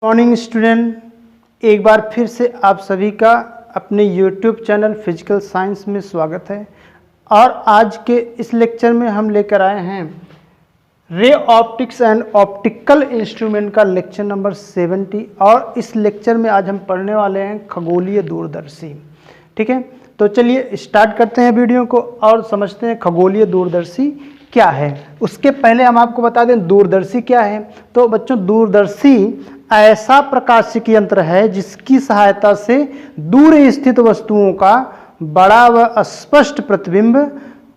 Morning student, एक बार फिर से आप सभी का अपने YouTube चैनल फिजिकल साइंस में स्वागत है। और आज के इस लेक्चर में हम लेकर आए हैं ray optics and optical instrument का लेक्चर नंबर 70। और इस लेक्चर में आज हम पढ़ने वाले हैं खगोलीय दूरदर्शी। ठीक है, तो चलिए स्टार्ट करते हैं वीडियो को और समझते हैं खगोलीय दूरदर्शी क्या है। उसके पहले हम आपको बता दें दूरदर्शी क्या है। तो बच्चों, दूरदर्शी ऐसा प्रकाशिक यंत्र है जिसकी सहायता से दूर स्थित वस्तुओं का बड़ा व स्पष्ट प्रतिबिंब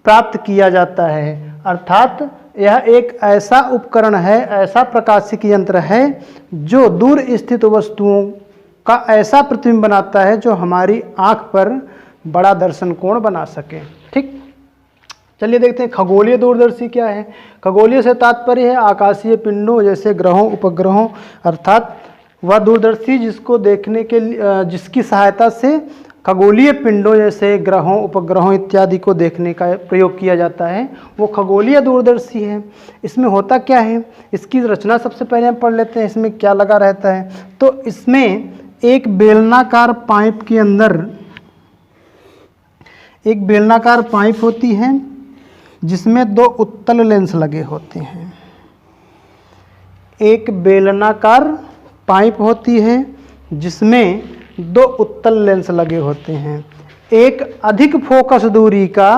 प्राप्त किया जाता है। अर्थात यह एक ऐसा उपकरण है, ऐसा प्रकाशिक यंत्र है जो दूर स्थित वस्तुओं का ऐसा प्रतिबिंब बनाता है जो हमारी आंख पर बड़ा दर्शन कोण बना सके। ठीक, चलिए देखते हैं खगोलीय दूरदर्शी क्या है। खगोलीय से तात्पर्य है आकाशीय पिंडों जैसे ग्रहों, उपग्रहों, अर्थात वह दूरदर्शी जिसको देखने के लिए जिसकी सहायता से खगोलीय पिंडों जैसे ग्रहों, उपग्रहों इत्यादि को देखने का प्रयोग किया जाता है, वो खगोलीय दूरदर्शी है। इसमें होता क्या है, इसकी रचना सबसे पहले हम पढ़ लेते हैं। इसमें क्या लगा रहता है, तो इसमें एक बेलनाकार पाइप के अंदर एक बेलनाकार पाइप होती है जिसमें दो उत्तल लेंस लगे होते हैं। एक बेलनाकार पाइप होती है जिसमें दो उत्तल लेंस लगे होते हैं। एक अधिक फोकस दूरी का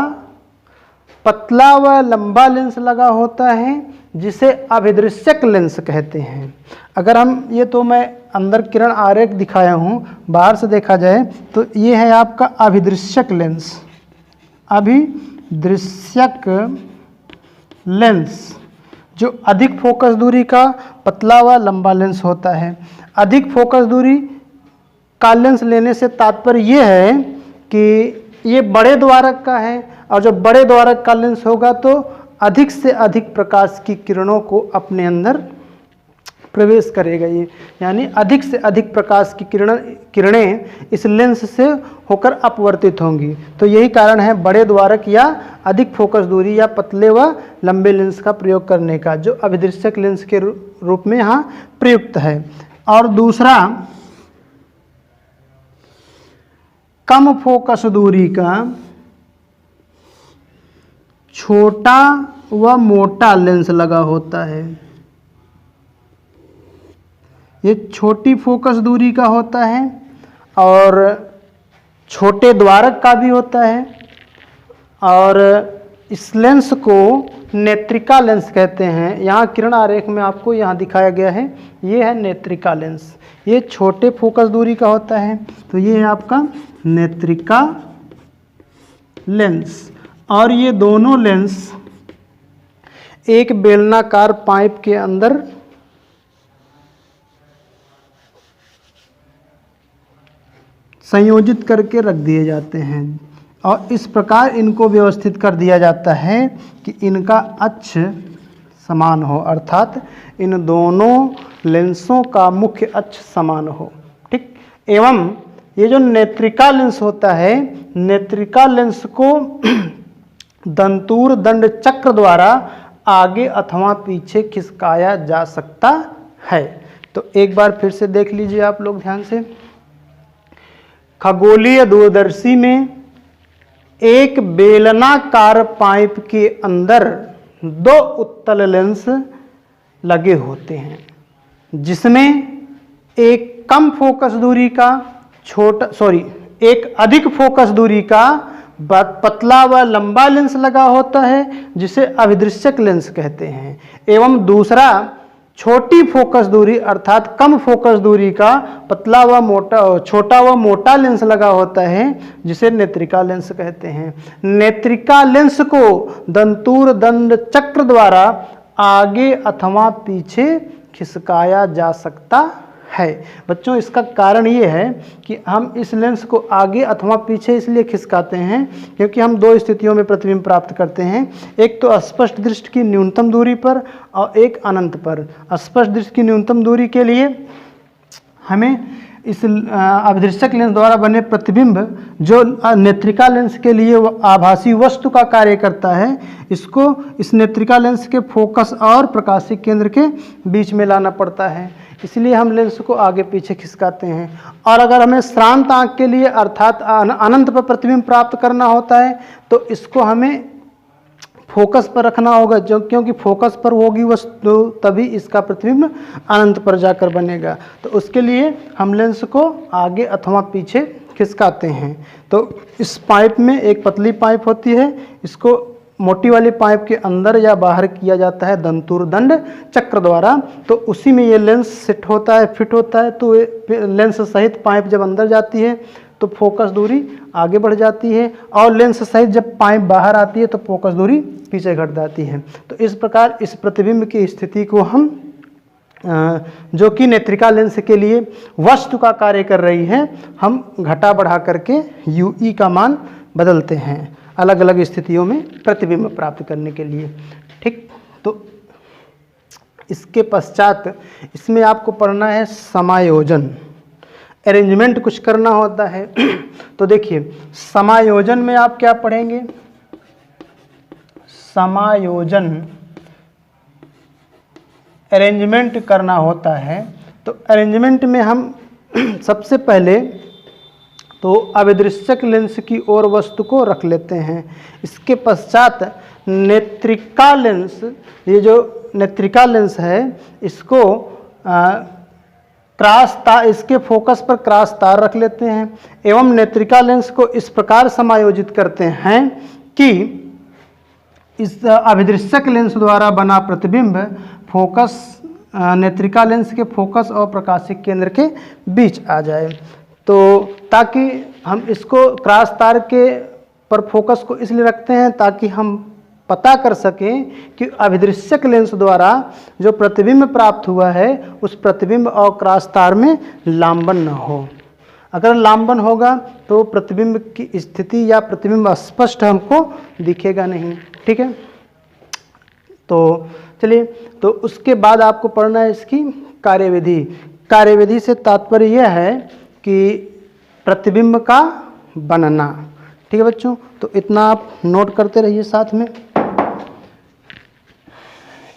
पतला व लंबा लेंस लगा होता है जिसे अभिदृश्यक लेंस कहते हैं। अगर हम ये तो मैं अंदर किरण आरेख दिखाया हूँ, बाहर से देखा जाए तो ये है आपका अभिदृश्यक लेंस। अभिदृश्यक लेंस जो अधिक फोकस दूरी का पतला व लंबा लेंस होता है। अधिक फोकस दूरी का लेंस लेने से तात्पर्य ये है कि ये बड़े द्वारक का है, और जब बड़े द्वारक का लेंस होगा तो अधिक से अधिक प्रकाश की किरणों को अपने अंदर प्रवेश करेगा ये, यानी अधिक से अधिक प्रकाश की किरणें इस लेंस से होकर अपवर्तित होंगी। तो यही कारण है बड़े द्वारक या अधिक फोकस दूरी या पतले व लंबे लेंस का प्रयोग करने का, जो अभिदृश्यक लेंस के रूप में यहाँ प्रयुक्त है। और दूसरा, कम फोकस दूरी का छोटा व मोटा लेंस लगा होता है। ये छोटी फोकस दूरी का होता है और छोटे द्वारक का भी होता है, और इस लेंस को नेत्रिका लेंस कहते हैं। यहाँ किरण आरेख में आपको यहाँ दिखाया गया है, ये है नेत्रिका लेंस। ये छोटे फोकस दूरी का होता है, तो ये है आपका नेत्रिका लेंस। और ये दोनों लेंस एक बेलनाकार पाइप के अंदर संयोजित करके रख दिए जाते हैं, और इस प्रकार इनको व्यवस्थित कर दिया जाता है कि इनका अक्ष समान हो, अर्थात इन दोनों लेंसों का मुख्य अक्ष समान हो। ठीक, एवं ये जो नेत्रिका लेंस होता है, नेत्रिका लेंस को दंतूर दंड चक्र द्वारा आगे अथवा पीछे खिसकाया जा सकता है। तो एक बार फिर से देख लीजिए आप लोग ध्यान से। खगोलीय दूरदर्शी में एक बेलनाकार पाइप के अंदर दो उत्तल लेंस लगे होते हैं जिसमें एक कम फोकस दूरी का एक अधिक फोकस दूरी का पतला व लंबा लेंस लगा होता है जिसे अभिदृश्यक लेंस कहते हैं, एवं दूसरा छोटी फोकस दूरी अर्थात कम फोकस दूरी का छोटा व मोटा लेंस लगा होता है जिसे नेत्रिका लेंस कहते हैं। नेत्रिका लेंस को दंतूर दंड चक्र द्वारा आगे अथवा पीछे खिसकाया जा सकता है। बच्चों, इसका कारण ये है कि हम इस लेंस को आगे अथवा पीछे इसलिए खिसकाते हैं क्योंकि हम दो स्थितियों में प्रतिबिंब प्राप्त करते हैं। एक तो स्पष्ट दृष्टि की न्यूनतम दूरी पर और एक अनंत पर। स्पष्ट दृष्टि की न्यूनतम दूरी के लिए हमें इस अभिदृश्यक लेंस द्वारा बने प्रतिबिंब जो नेत्रिका लेंस के लिए आभासी वस्तु का कार्य करता है, इसको इस नेत्रिका लेंस के फोकस और प्रकाशिक केंद्र के बीच में लाना पड़ता है। इसलिए हम लेंस को आगे पीछे खिसकाते हैं। और अगर हमें श्रांत आंख के लिए अर्थात अनंत पर प्रतिबिंब प्राप्त करना होता है तो इसको हमें फोकस पर रखना होगा, जो क्योंकि फोकस पर होगी वस्तु तभी इसका प्रतिबिंब अनंत पर जाकर बनेगा। तो उसके लिए हम लेंस को आगे अथवा पीछे खिसकाते हैं। तो इस पाइप में एक पतली पाइप होती है, इसको मोटी वाली पाइप के अंदर या बाहर किया जाता है दंतुर दंड चक्र द्वारा। तो उसी में ये लेंस सेट होता है, फिट होता है। तो लेंस सहित पाइप जब अंदर जाती है तो फोकस दूरी आगे बढ़ जाती है, और लेंस सहित जब पाइप बाहर आती है तो फोकस दूरी पीछे घट जाती है। तो इस प्रकार इस प्रतिबिंब की स्थिति को हम जो कि नेत्रिका लेंस के लिए वस्तु का कार्य कर रही है, हम घटा बढ़ा करके UE का मान बदलते हैं अलग अलग स्थितियों में प्रतिबिंब प्राप्त करने के लिए। ठीक, तो इसके पश्चात इसमें आपको पढ़ना है समायोजन, अरेंजमेंट कुछ करना होता है। तो देखिए समायोजन में आप क्या पढ़ेंगे, समायोजन अरेंजमेंट करना होता है। तो अरेंजमेंट में हम सबसे पहले तो अभिदृश्यक लेंस की ओर वस्तु को रख लेते हैं। इसके पश्चात नेत्रिका लेंस, ये जो नेत्रिका लेंस है इसको क्रॉस तार, इसके फोकस पर क्रॉस तार रख लेते हैं एवं नेत्रिका लेंस को इस प्रकार समायोजित करते हैं कि इस अभिदृश्यक लेंस द्वारा बना प्रतिबिंब फोकस नेत्रिका लेंस के फोकस और प्रकाशिक केंद्र के बीच आ जाए। तो ताकि हम इसको क्रॉस तार के पर फोकस को इसलिए रखते हैं ताकि हम पता कर सकें कि अभिदृश्यक लेंस द्वारा जो प्रतिबिंब प्राप्त हुआ है उस प्रतिबिंब और क्रॉस तार में लांबन न हो। अगर लांबन होगा तो प्रतिबिंब की स्थिति या प्रतिबिंब स्पष्ट हमको दिखेगा नहीं। ठीक है, तो चलिए, तो उसके बाद आपको पढ़ना है इसकी कार्यविधि। कार्यविधि से तात्पर्य यह है कि प्रतिबिंब का बनना। ठीक है बच्चों, तो इतना आप नोट करते रहिए साथ में।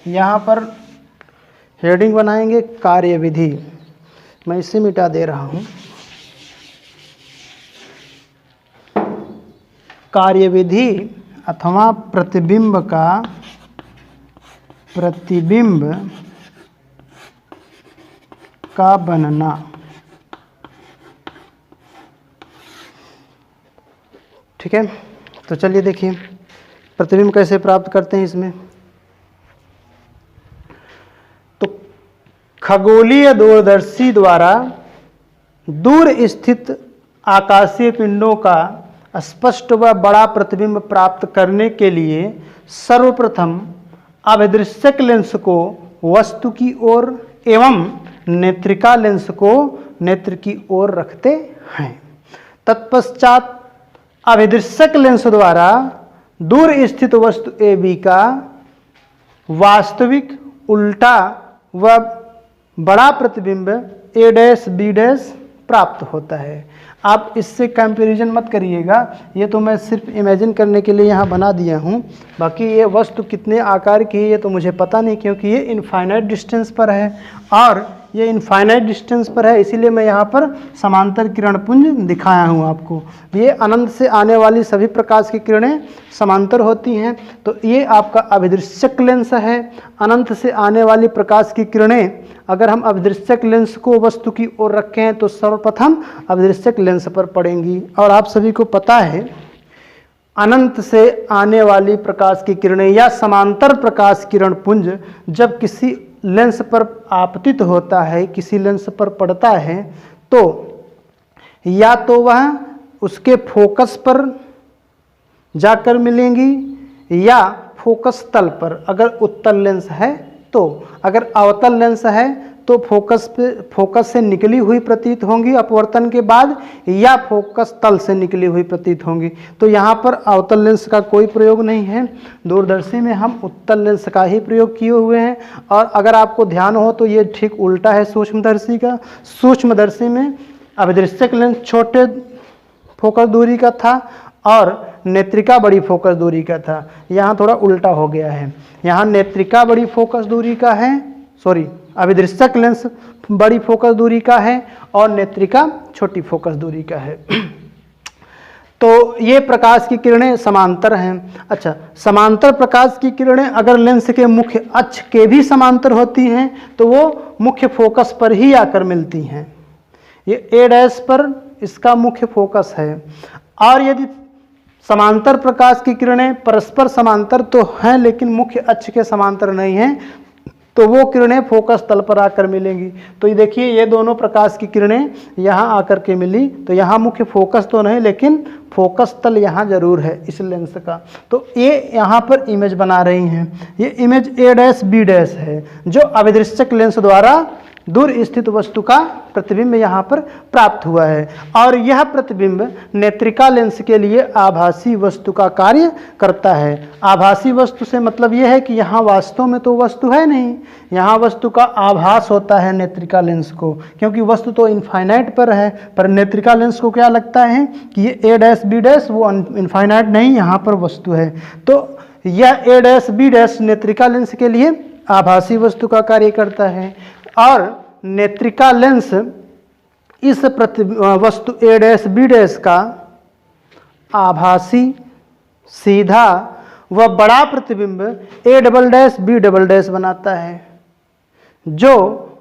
यहाँ पर हेडिंग बनाएंगे कार्यविधि, मैं इसे मिटा दे रहा हूँ। कार्यविधि अथवा प्रतिबिंब का बनना। ठीक है, तो चलिए देखिए प्रतिबिंब कैसे प्राप्त करते हैं इसमें। तो खगोलीय दूरदर्शी द्वारा दूर स्थित आकाशीय पिंडों का स्पष्ट व बड़ा प्रतिबिंब प्राप्त करने के लिए सर्वप्रथम अभिदृश्यक लेंस को वस्तु की ओर एवं नेत्रिका लेंस को नेत्र की ओर रखते हैं। तत्पश्चात अभिदृश्यक लेंस द्वारा दूर स्थित वस्तु AB का वास्तविक उल्टा व बड़ा प्रतिबिंब A', B' प्राप्त होता है। आप इससे कंपैरिजन मत करिएगा, ये तो मैं सिर्फ इमेजिन करने के लिए यहाँ बना दिया हूँ। बाकी ये वस्तु कितने आकार की है ये तो मुझे पता नहीं, क्योंकि ये इनफाइनाइट डिस्टेंस पर है और ये इनफाइनाइट डिस्टेंस पर है, इसीलिए मैं यहाँ पर समांतर किरण पुंज दिखाया हूँ आपको। ये अनंत से आने वाली सभी प्रकाश की किरणें समांतर होती हैं। तो ये आपका अभिदृश्यक लेंस है। अनंत से आने वाली प्रकाश की किरणें अगर हम अभिदृश्यक लेंस को वस्तु की ओर रखें तो सर्वप्रथम अभिदृश्यक लेंस पर पड़ेंगी। और आप सभी को पता है अनंत से आने वाली प्रकाश की किरणें या समांतर प्रकाश किरण पुंज जब किसी लेंस पर आपतित होता है, किसी लेंस पर पड़ता है, तो या तो वह उसके फोकस पर जाकर मिलेंगी या फोकस तल पर, अगर उत्तल लेंस है तो। अगर अवतल लेंस है तो फोकस से निकली हुई प्रतीत होंगी अपवर्तन के बाद, या फोकस तल से निकली हुई प्रतीत होंगी। तो यहाँ पर अवतल लेंस का कोई प्रयोग नहीं है, दूरदर्शी में हम उत्तल लेंस का ही प्रयोग किए हुए हैं। और अगर आपको ध्यान हो तो ये ठीक उल्टा है सूक्ष्मदर्शी का। सूक्ष्मदर्शी में अभिदृश्यक लेंस छोटे फोकस दूरी का था और नेत्रिका बड़ी फोकस दूरी का था। यहाँ थोड़ा उल्टा हो गया है, यहाँ नेत्रिका बड़ी फोकस दूरी का है, सॉरी अभिदृश्यक लेंस बड़ी फोकस दूरी का है और नेत्रिका छोटी फोकस दूरी का है। तो ये प्रकाश की किरणें समांतर हैं। अच्छा, समांतर प्रकाश की किरणें अगर लेंस के मुख्य अक्ष के भी समांतर होती हैं तो वो मुख्य फोकस पर ही आकर मिलती हैं। ये A' पर इसका मुख्य फोकस है। और यदि समांतर प्रकाश की किरणें परस्पर समांतर तो हैं लेकिन मुख्य अक्ष के समांतर नहीं हैं, तो वो किरणें फोकस तल पर आकर मिलेंगी। तो ये देखिए, ये दोनों प्रकाश की किरणें यहाँ आकर के मिली, तो यहाँ मुख्य फोकस तो नहीं लेकिन फोकस तल यहाँ जरूर है इस लेंस का। तो ये यहाँ पर इमेज बना रही हैं। ये इमेज A', B' है जो अभिदृश्यक लेंस द्वारा दूर स्थित वस्तु का प्रतिबिंब यहाँ पर प्राप्त हुआ है। और यह प्रतिबिंब नेत्रिका लेंस के लिए आभासी वस्तु का कार्य करता है। आभासी वस्तु से मतलब यह है कि यहाँ वास्तव में तो वस्तु है नहीं, यहाँ वस्तु का आभास होता है नेत्रिका लेंस को, क्योंकि वस्तु तो इनफाइनाइट पर है। पर नेत्रिका लेंस को क्या लगता है कि ये A' B' वो इनफाइनाइट नहीं, यहाँ पर वस्तु है। तो यह A' B' नेत्रिका लेंस के लिए आभासी वस्तु का कार्य करता है। और नेत्रिका लेंस इस वस्तु A' B' का आभासी, सीधा व बड़ा प्रतिबिंब A" B" बनाता है, जो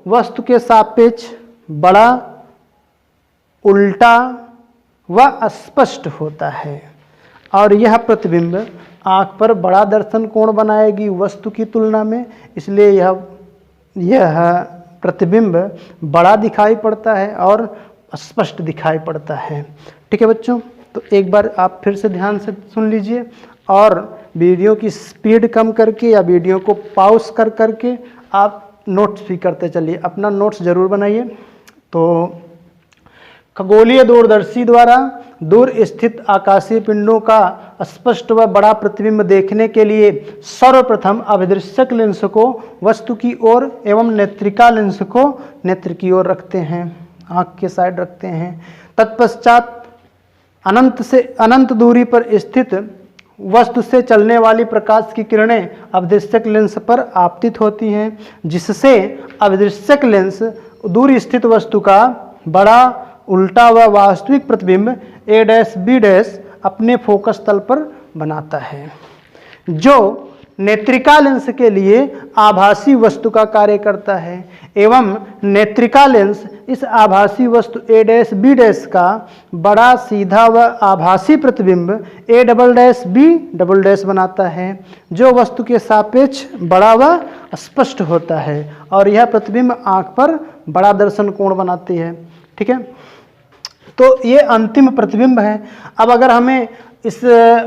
वस्तु के सापेक्ष बड़ा, उल्टा व स्पष्ट होता है। और यह प्रतिबिंब आँख पर बड़ा दर्शन कोण बनाएगी वस्तु की तुलना में, इसलिए यह प्रतिबिंब बड़ा दिखाई पड़ता है और स्पष्ट दिखाई पड़ता है। ठीक है बच्चों, तो एक बार आप फिर से ध्यान से सुन लीजिए और वीडियो की स्पीड कम करके या वीडियो को पॉज कर करके आप नोट्स भी करते चलिए। अपना नोट्स जरूर बनाइए। तो खगोलीय दूरदर्शी द्वारा दूर स्थित आकाशीय पिंडों का स्पष्ट व बड़ा प्रतिबिंब देखने के लिए सर्वप्रथम अभिदृश्यक लेंस को वस्तु की ओर एवं नेत्रिका लेंस को नेत्र की ओर रखते हैं, आँख के साइड रखते हैं। तत्पश्चात अनंत से अनंत दूरी पर स्थित वस्तु से चलने वाली प्रकाश की किरणें अभिदृश्यक लेंस पर आपतित होती हैं, जिससे अभिदृश्यक लेंस दूर स्थित वस्तु का बड़ा, उल्टा व वास्तविक प्रतिबिंब A' B' अपने फोकस तल पर बनाता है, जो नेत्रिका लेंस के लिए आभासी वस्तु का कार्य करता है। एवं नेत्रिका लेंस इस आभासी वस्तु A' B' का बड़ा, सीधा व आभासी प्रतिबिंब A" B" बनाता है, जो वस्तु के सापेक्ष बड़ा व स्पष्ट होता है। और यह प्रतिबिंब आँख पर बड़ा दर्शन कोण बनाती है। ठीक है, तो ये अंतिम प्रतिबिंब है। अब अगर हमें इस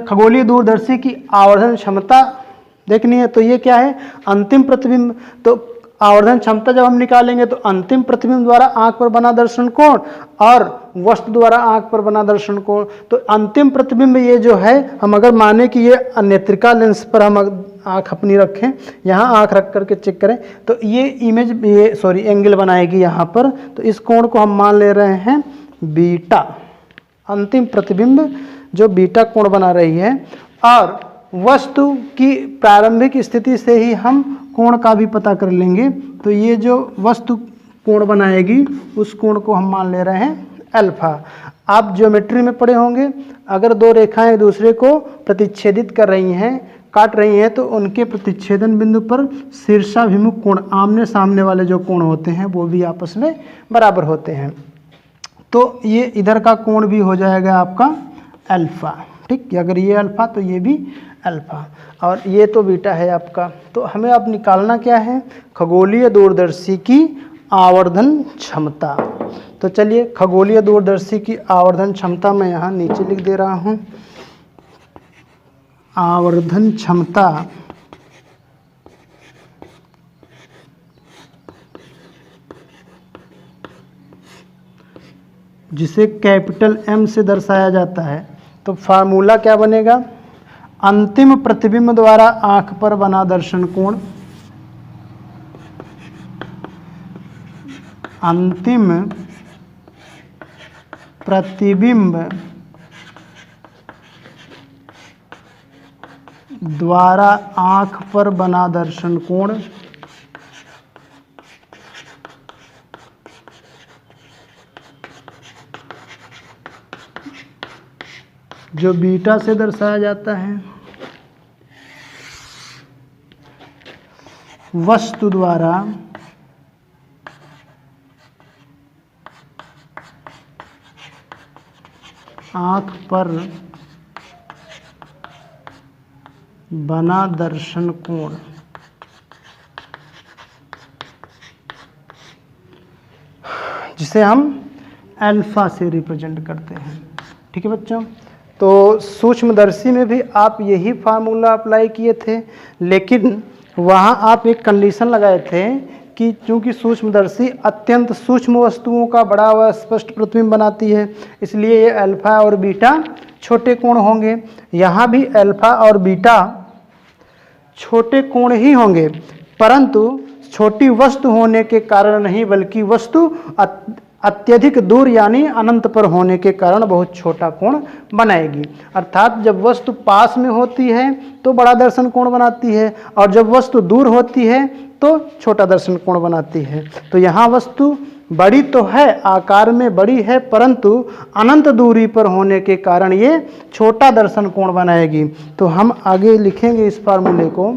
खगोलीय दूरदर्शी की आवर्धन क्षमता देखनी है तो ये क्या है, अंतिम प्रतिबिंब। तो आवर्धन क्षमता जब हम निकालेंगे तो अंतिम प्रतिबिंब द्वारा आंख पर बना दर्शन कोण और वस्तु द्वारा आंख पर बना दर्शन कोण। तो अंतिम प्रतिबिंब ये जो है, हम अगर माने कि ये नेत्रिका लेंस पर हम आंख अपनी रखें, यहाँ आंख रख करके चेक करें तो ये इमेज एंगल बनाएगी यहाँ पर। तो इस कोण को हम मान ले रहे हैं बीटा, अंतिम प्रतिबिंब जो बीटा कोण बना रही है। और वस्तु की प्रारंभिक स्थिति से ही हम कोण का भी पता कर लेंगे। तो ये जो वस्तु कोण बनाएगी उस कोण को हम मान ले रहे हैं अल्फा। आप ज्योमेट्री में पढ़े होंगे, अगर दो रेखाएं एक दूसरे को प्रतिच्छेदित कर रही हैं, काट रही हैं, तो उनके प्रतिच्छेदन बिंदु पर शीर्षाभिमुख कोण, आमने सामने वाले जो कोण होते हैं वो भी आपस में बराबर होते हैं। तो ये इधर का कोण भी हो जाएगा आपका अल्फा। ठीक, अगर ये अल्फा तो ये भी अल्फा, और ये तो बीटा है आपका। तो हमें अब निकालना क्या है, खगोलीय दूरदर्शी की आवर्धन क्षमता। तो चलिए खगोलीय दूरदर्शी की आवर्धन क्षमता मैं यहाँ नीचे लिख दे रहा हूँ। आवर्धन क्षमता जिसे कैपिटल M से दर्शाया जाता है, तो फार्मूला क्या बनेगा, अंतिम प्रतिबिंब द्वारा आंख पर बना दर्शन कोण, अंतिम प्रतिबिंब द्वारा आंख पर बना दर्शन कोण जो बीटा से दर्शाया जाता है वस्तु द्वारा आँख पर बना दर्शन कोण, जिसे हम अल्फा से रिप्रेजेंट करते हैं। ठीक है बच्चों, तो सूक्ष्मदर्शी में भी आप यही फार्मूला अप्लाई किए थे, लेकिन वहाँ आप एक कंडीशन लगाए थे कि चूंकि सूक्ष्मदर्शी अत्यंत सूक्ष्म वस्तुओं का बड़ा व स्पष्ट प्रतिबिंब बनाती है, इसलिए ये अल्फा और बीटा छोटे कोण होंगे। यहाँ भी अल्फा और बीटा छोटे कोण ही होंगे, परंतु छोटी वस्तु होने के कारण नहीं, बल्कि वस्तु अत्यधिक दूर यानी अनंत पर होने के कारण बहुत छोटा कोण बनाएगी। अर्थात जब वस्तु पास में होती है तो बड़ा दर्शन कोण बनाती है, और जब वस्तु दूर होती है तो छोटा दर्शन कोण बनाती है। तो यहाँ वस्तु बड़ी तो है, आकार में बड़ी है, परंतु अनंत दूरी पर होने के कारण ये छोटा दर्शन कोण बनाएगी। तो हम आगे लिखेंगे इस फार्मूले को।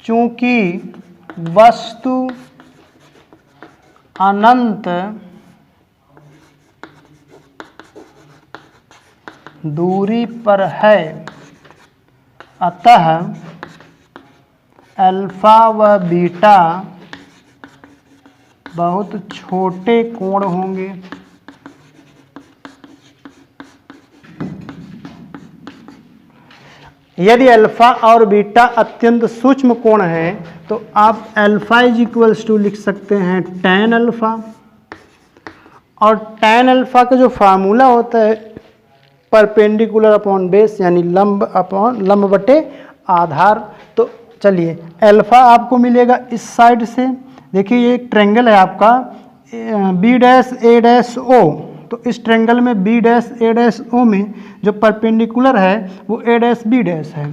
चूंकि वस्तु अनंत दूरी पर है, अतः अल्फा व बीटा बहुत छोटे कोण होंगे। यदि अल्फा और बीटा अत्यंत सूक्ष्म कोण है तो आप अल्फा इज इक्वल्स टू लिख सकते हैं tan अल्फा, और tan अल्फा का जो फार्मूला होता है परपेंडिकुलर अपॉन बेस, यानी लंब बटे आधार। तो चलिए अल्फा आपको मिलेगा इस साइड से, देखिए ये एक ट्रेंगल है आपका बी डैश ए डैश ओ, तो इस ट्रेंगल में बी डैश ए डैश ओ में जो परपेंडिकुलर है वो ए डैश बी डैश है,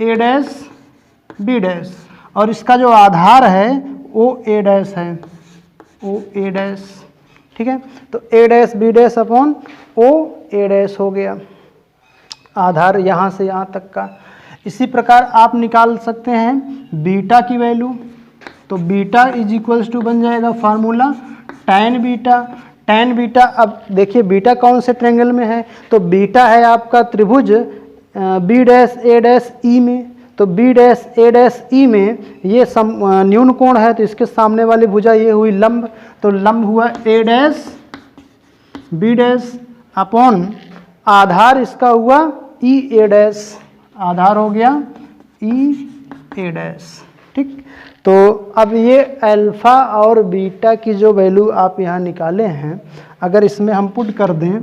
ए डैश बी डैश, और इसका जो आधार है ओ ए डैश है, ओ ए डैश। ठीक है, तो A dash B dash upon O A dash हो गया आधार यहाँ से यहाँ तक का। इसी प्रकार आप निकाल सकते हैं बीटा की वैल्यू, तो बीटा इज इक्वल्स टू बन जाएगा formula tan beta. tan beta, अब देखिए बीटा कौन से ट्रेंगल में है, तो बीटा है आपका त्रिभुज बी डैश ए डैश ई में, तो बी डैश ए डैश ई में ये न्यून कोण है, तो इसके सामने वाली भुजा ये हुई लंब, तो लंब हुआ ए डैश बी डैश अपॉन आधार इसका हुआ ई ए डैश, आधार हो गया ई ए डैश। ठीक, तो अब ये अल्फा और बीटा की जो वैल्यू आप यहाँ निकाले हैं, अगर इसमें हम पुट कर दें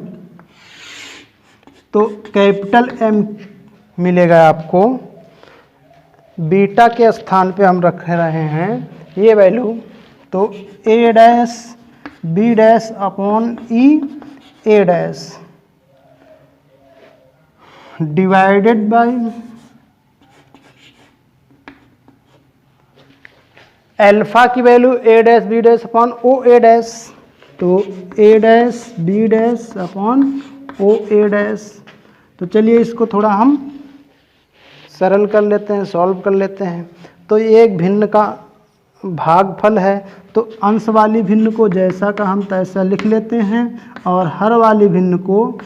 तो कैपिटल M मिलेगा आपको, बीटा के स्थान पे हम रख रहे हैं ये वैल्यू, तो A dash B dash upon E A dash divided by alpha की value A dash B dash upon O A dash, तो A dash B dash upon O A dash. तो चलिए इसको थोड़ा हम सरल कर लेते हैं, सॉल्व कर लेते हैं। तो ये एक भिन्न का भागफल है, तो अंश वाली भिन्न को जैसा का हम तैसा लिख लेते हैं, और हर वाली भिन्न को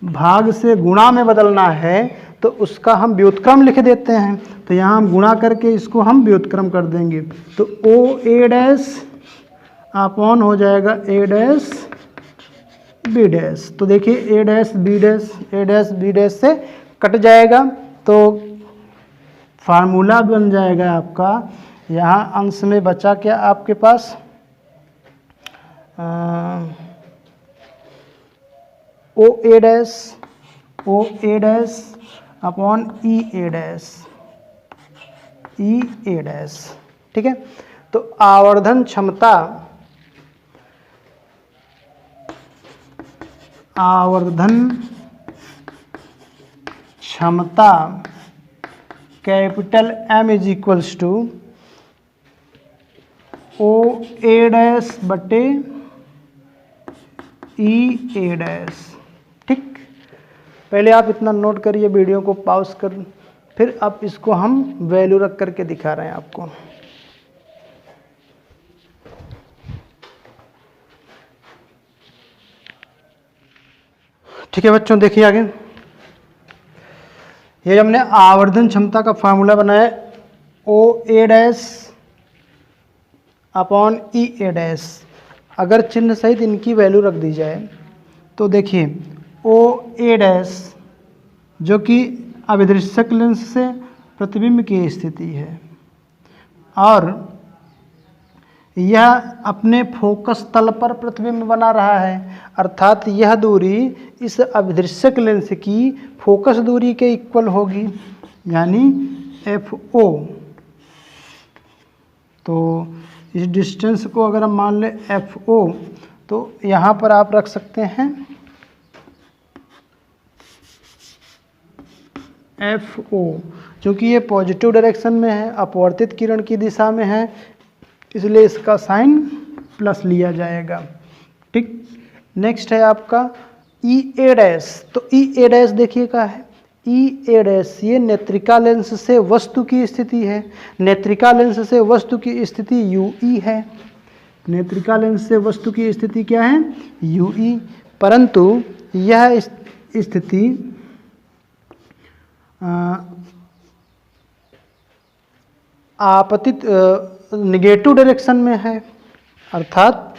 भाग से गुणा में बदलना है तो उसका हम व्युत्क्रम लिख देते हैं। तो यहाँ हम गुणा करके इसको हम व्युत्क्रम कर देंगे, तो ओ ए डैश अपॉन हो जाएगा ए डैश बी डैश। तो देखिए ए डैश बी डैश से कट जाएगा, तो फार्मूला बन जाएगा आपका, यहाँ अंश में बचा क्या आपके पास O A dash upon E A dash. ठीक है, तो आवर्धन क्षमता capital M is equals to O A dash बटे ई ए डैश। ठीक, पहले आप इतना नोट करिए, वीडियो को पॉज कर, फिर अब इसको हम वैल्यू रख करके दिखा रहे हैं आपको। ठीक है बच्चों, देखिए आगे। ये हमने आवर्धन क्षमता का फार्मूला बनाया, ओ A dash upon E A dash. अगर चिन्ह सहित इनकी वैल्यू रख दी जाए तो देखिए ओ ए डैश जो कि अभिदृश्यक लेंस से प्रतिबिंब की स्थिति है, और यह अपने फोकस तल पर प्रतिबिंब बना रहा है, अर्थात यह दूरी इस अभिदृश्यक लेंस की फोकस दूरी के इक्वल होगी, यानी एफ ओ। तो इस डिस्टेंस को अगर हम मान लें एफ ओ, तो यहाँ पर आप रख सकते हैं एफ ओ, क्योंकि ये पॉजिटिव डायरेक्शन में है, अपवर्तित किरण की दिशा में है, इसलिए इसका साइन प्लस लिया जाएगा। ठीक, नेक्स्ट है आपका ई ए डैश। तो ई ए डैश देखिए क्या है, ई ए डैश ये नेत्रिका लेंस से वस्तु की स्थिति है। नेत्रिका लेंस से वस्तु की स्थिति यू ई है। नेत्रिका लेंस से वस्तु की स्थिति क्या है, यू ई, परंतु यह स्थिति आपतित निगेटिव डायरेक्शन में है, अर्थात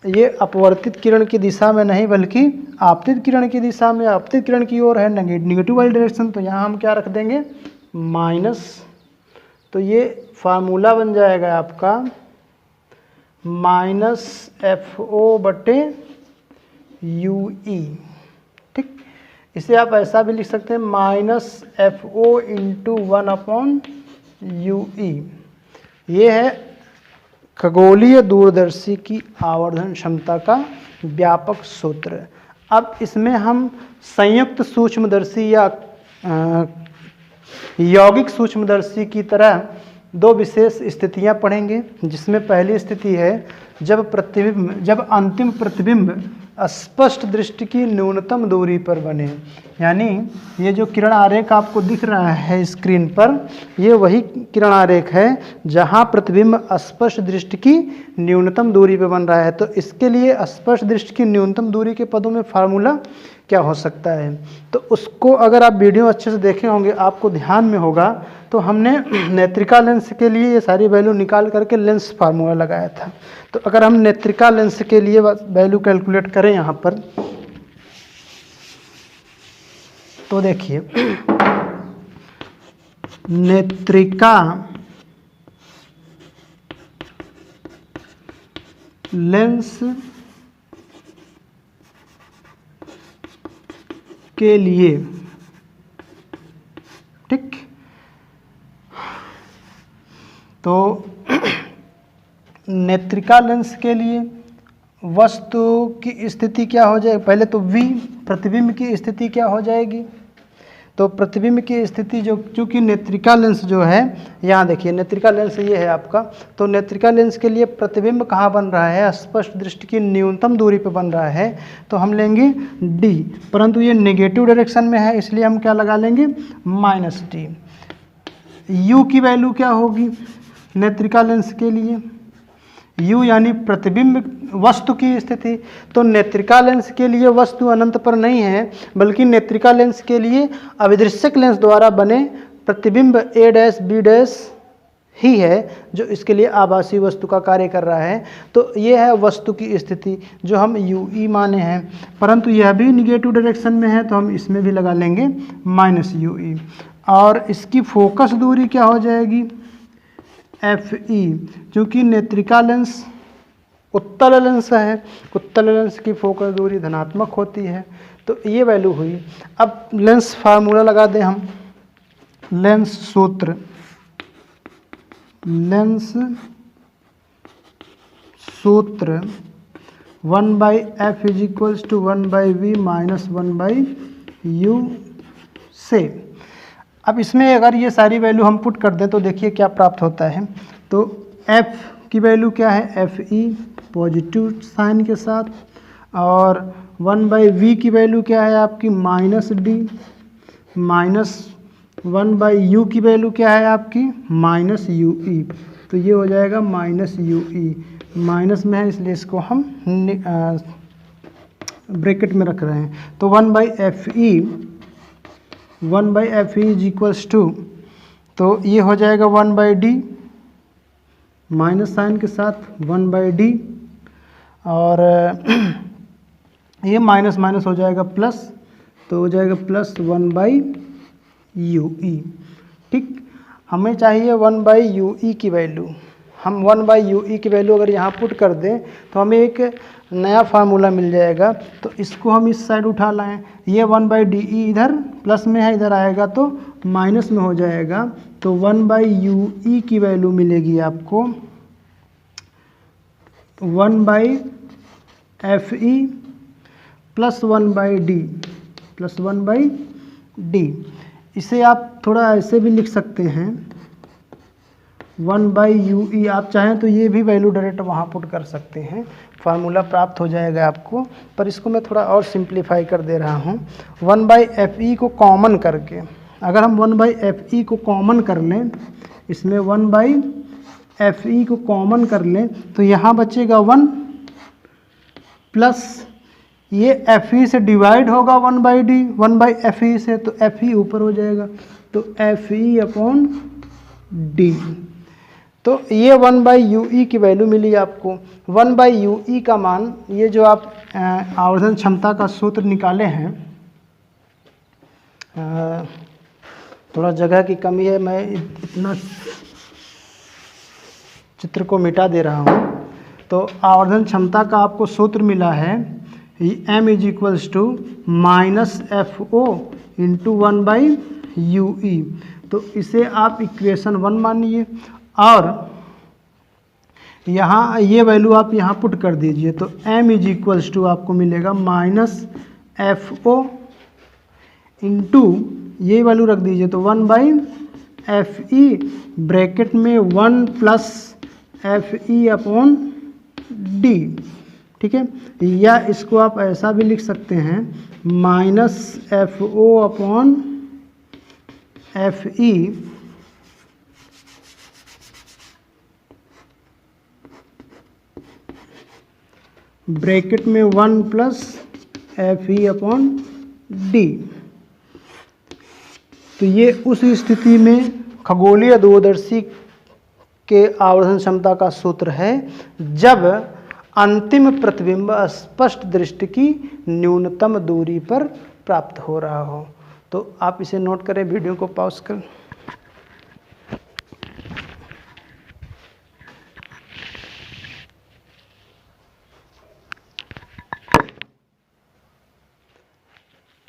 ये अपवर्तित किरण की दिशा में नहीं बल्कि आपतित किरण की दिशा में, आपतित किरण की ओर है, निगेटिव वाली डायरेक्शन। तो यहाँ हम क्या रख देंगे, माइनस। तो ये फार्मूला बन जाएगा आपका माइनस एफ ओ बटे यू ई। ठीक, इसे आप ऐसा भी लिख सकते हैं माइनस एफ ओ इंटू 1/यू ई। ये है खगोलीय दूरदर्शी की आवर्धन क्षमता का व्यापक सूत्र। अब इसमें हम संयुक्त सूक्ष्मदर्शी या यौगिक सूक्ष्मदर्शी की तरह दो विशेष स्थितियां पढ़ेंगे, जिसमें पहली स्थिति है जब अंतिम प्रतिबिंब स्पष्ट दृष्टि की न्यूनतम दूरी पर बने। यानी ये जो किरण आरेख आपको दिख रहा है स्क्रीन पर, ये वही किरण आरेख है जहां प्रतिबिंब स्पष्ट दृष्टि की न्यूनतम दूरी पर बन रहा है। तो इसके लिए स्पष्ट दृष्टि की न्यूनतम दूरी के पदों में फार्मूला क्या हो सकता है, तो उसको अगर आप वीडियो अच्छे से देखे होंगे आपको ध्यान में होगा। तो हमने नेत्रिका लेंस के लिए ये सारी वैल्यू निकाल करके लेंस फार्मूला लगाया था। तो अगर हम नेत्रिका लेंस के लिए वैल्यू कैलकुलेट करें यहाँ पर, तो देखिए नेत्रिका लेंस के लिए, ठीक, तो नेत्रिका लेंस के लिए वस्तु की स्थिति क्या हो जाएगी, पहले तो V प्रतिबिंब की स्थिति क्या हो जाएगी। तो प्रतिबिंब की स्थिति जो, चूँकि नेत्रिका लेंस जो है, यहाँ देखिए नेत्रिका लेंस ये है आपका, तो नेत्रिका लेंस के लिए प्रतिबिंब कहाँ बन रहा है, स्पष्ट दृष्टि की न्यूनतम दूरी पे बन रहा है, तो हम लेंगे D, परंतु ये नेगेटिव डायरेक्शन में है इसलिए हम क्या लगा लेंगे माइनस D। U की वैल्यू क्या होगी नेत्रिका लेंस के लिए, U यानी प्रतिबिंब वस्तु की स्थिति। तो नेत्रिका लेंस के लिए वस्तु अनंत पर नहीं है, बल्कि नेत्रिका लेंस के लिए अभिदृश्यक लेंस द्वारा बने प्रतिबिंब A डैश B डैश ही है जो इसके लिए आभासी वस्तु का कार्य कर रहा है। तो ये है वस्तु की स्थिति जो हम UE माने हैं, परंतु यह भी निगेटिव डायरेक्शन में है तो हम इसमें भी लगा लेंगे माइनस UE। और इसकी फोकस दूरी क्या हो जाएगी FE, क्योंकि नेत्रिका लेंस उत्तल लेंस है, उत्तल लेंस की फोकस दूरी धनात्मक होती है। तो ये वैल्यू हुई। अब लेंस फार्मूला लगा दें हम, लेंस सूत्र, लेंस सूत्र 1/f is equals to 1/v minus 1/u से। अब इसमें अगर ये सारी वैल्यू हम पुट कर दें तो देखिए क्या प्राप्त होता है। तो f की वैल्यू क्या है, एफ ई पॉजिटिव साइन के साथ, और 1/v की वैल्यू क्या है आपकी माइनस डी, माइनस 1/u की वैल्यू क्या है आपकी माइनस यू ई। तो ये हो जाएगा माइनस यू ई, माइनस में है इसलिए इसको हम ब्रैकेट में रख रहे हैं। तो 1/fe इज इक्वल्स टू, तो ये हो जाएगा 1/d माइनस साइन के साथ 1/d, और ये माइनस माइनस हो जाएगा प्लस, तो हो जाएगा प्लस 1/ue। ठीक, हमें चाहिए 1/ue की वैल्यू। हम 1/ue की वैल्यू अगर यहाँ पुट कर दें तो हमें एक नया फार्मूला मिल जाएगा। तो इसको हम इस साइड उठा लाएं, ये 1/de इधर प्लस में है, इधर आएगा तो माइनस में हो जाएगा। तो 1/ue की वैल्यू मिलेगी आपको 1/fe प्लस 1/d। इसे आप थोड़ा ऐसे भी लिख सकते हैं 1/ue, आप चाहें तो ये भी वैल्यू डायरेक्ट वहाँ पुट कर सकते हैं, फार्मूला प्राप्त हो जाएगा आपको। पर इसको मैं थोड़ा और सिंप्लीफाई कर दे रहा हूँ। 1/fe को कॉमन करके, अगर हम 1/fe को कॉमन कर लें, इसमें 1/fe को कॉमन कर लें तो यहाँ बचेगा 1 प्लस ये fe से डिवाइड होगा 1/d 1/fe से, तो fe ऊपर हो जाएगा, तो fe/d। तो ये 1/ue की वैल्यू मिली आपको। 1/ue का मान, ये जो आप आवर्धन क्षमता का सूत्र निकाले हैं, थोड़ा जगह की कमी है, मैं इतना चित्र को मिटा दे रहा हूँ। तो आवर्धन क्षमता का आपको सूत्र मिला है m is equals to minus F O into 1/ue। तो इसे आप इक्वेशन 1 मानिए, और यहाँ ये वैल्यू आप यहाँ पुट कर दीजिए। तो m इज इक्वल्स टू आपको मिलेगा माइनस एफ ओ इंटू ये वैल्यू रख दीजिए, तो 1/fe ब्रैकेट में 1 प्लस fe/d। ठीक है, या इसको आप ऐसा भी लिख सकते हैं माइनस FO/FE ब्रैकेट में 1 प्लस FE/d। तो ये उस स्थिति में खगोलीय दूरदर्शी के आवर्धन क्षमता का सूत्र है जब अंतिम प्रतिबिंब स्पष्ट दृष्टि की न्यूनतम दूरी पर प्राप्त हो रहा हो। तो आप इसे नोट करें, वीडियो को पॉज कर।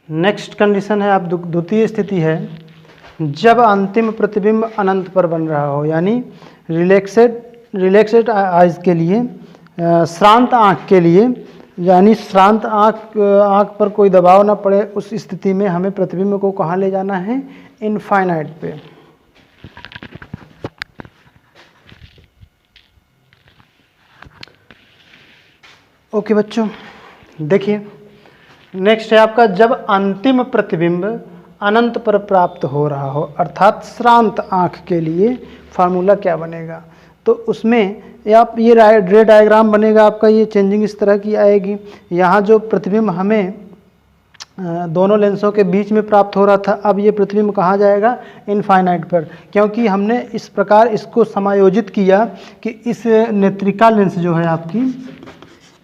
नेक्स्ट कंडीशन है, आप द्वितीय स्थिति है जब अंतिम प्रतिबिंब अनंत पर बन रहा हो, यानी रिलैक्सेड आइज के लिए, श्रांत आँख के लिए, यानी श्रांत आँख पर कोई दबाव ना पड़े, उस स्थिति में हमें प्रतिबिंब को कहाँ ले जाना है, इनफाइनाइट पे। ओके बच्चों, देखिए नेक्स्ट है आपका जब अंतिम प्रतिबिंब अनंत पर प्राप्त हो रहा हो, अर्थात श्रांत आँख के लिए फार्मूला क्या बनेगा। तो उसमें आप ये रे डायग्राम बनेगा आपका, ये चेंजिंग इस तरह की आएगी। यहाँ जो प्रतिबिंब हमें दोनों लेंसों के बीच में प्राप्त हो रहा था, अब ये प्रतिबिंब कहाँ जाएगा, इनफाइनाइट पर, क्योंकि हमने इस प्रकार इसको समायोजित किया कि इस नेत्रिका लेंस जो है आपकी,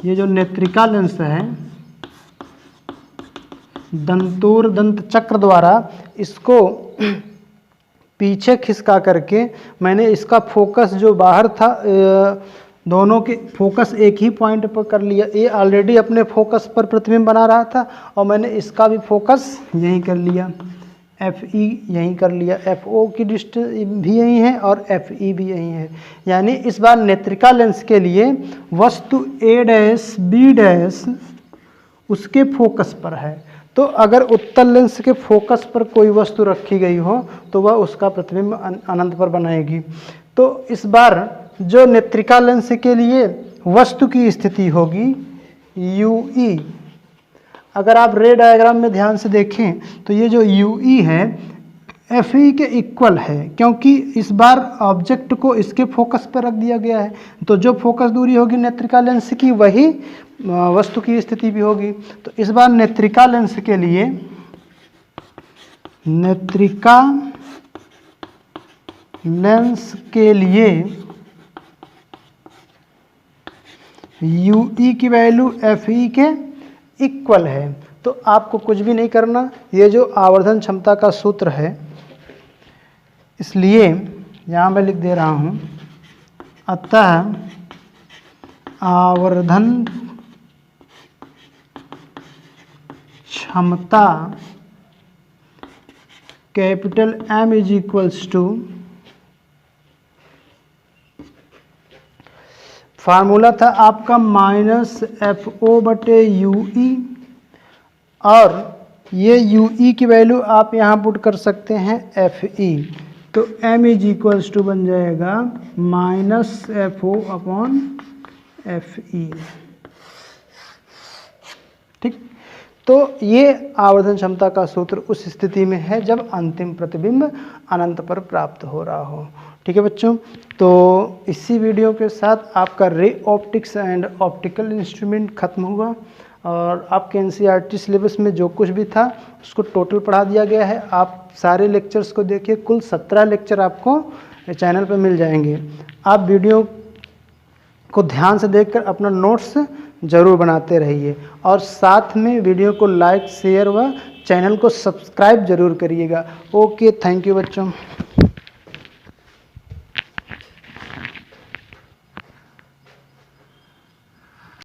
ये जो नेत्रिका लेंस है, दंतोर दंत चक्र द्वारा इसको पीछे खिसका करके मैंने इसका फोकस जो बाहर था, दोनों के फोकस एक ही पॉइंट पर कर लिया। ये ऑलरेडी अपने फोकस पर प्रतिबिंब बना रहा था और मैंने इसका भी फोकस यहीं कर लिया, FE यहीं कर लिया, FO की डिस्टेंस भी यहीं है और FE भी यहीं है। यानी इस बार नेत्रिका लेंस के लिए वस्तु A', B' उसके फोकस पर है। तो अगर उत्तल लेंस के फोकस पर कोई वस्तु रखी गई हो तो वह उसका प्रतिबिंब अनंत पर बनाएगी। तो इस बार जो नेत्रिका लेंस के लिए वस्तु की स्थिति होगी UE। अगर आप रे डायग्राम में ध्यान से देखें तो ये जो UE है FE के इक्वल है, क्योंकि इस बार ऑब्जेक्ट को इसके फोकस पर रख दिया गया है। तो जो फोकस दूरी होगी नेत्रिका लेंस की, वही वस्तु की स्थिति भी होगी। तो इस बार नेत्रिका लेंस के लिए UE की वैल्यू FE के इक्वल है। तो आपको कुछ भी नहीं करना, ये जो आवर्धन क्षमता का सूत्र है, इसलिए यहाँ मैं लिख दे रहा हूँ, अतः आवर्धन क्षमता capital M is equals to, formula था आपका -FO/UE, और ये UE की वैल्यू आप यहाँ पुट कर सकते हैं FE। तो M इज इक्वल्स टू बन जाएगा -FO/FE। ठीक, तो ये आवर्धन क्षमता का सूत्र उस स्थिति में है जब अंतिम प्रतिबिंब अनंत पर प्राप्त हो रहा हो। ठीक है बच्चों, तो इसी वीडियो के साथ आपका ray optics and optical instrument खत्म हुआ, और आपके NCERT सिलेबस में जो कुछ भी था उसको टोटल पढ़ा दिया गया है। आप सारे लेक्चर्स को देखिए, कुल 17 लेक्चर आपको चैनल पर मिल जाएंगे। आप वीडियो को ध्यान से देखकर अपना नोट्स ज़रूर बनाते रहिए, और साथ में वीडियो को लाइक, शेयर व चैनल को सब्सक्राइब ज़रूर करिएगा। ओके, थैंक यू बच्चों।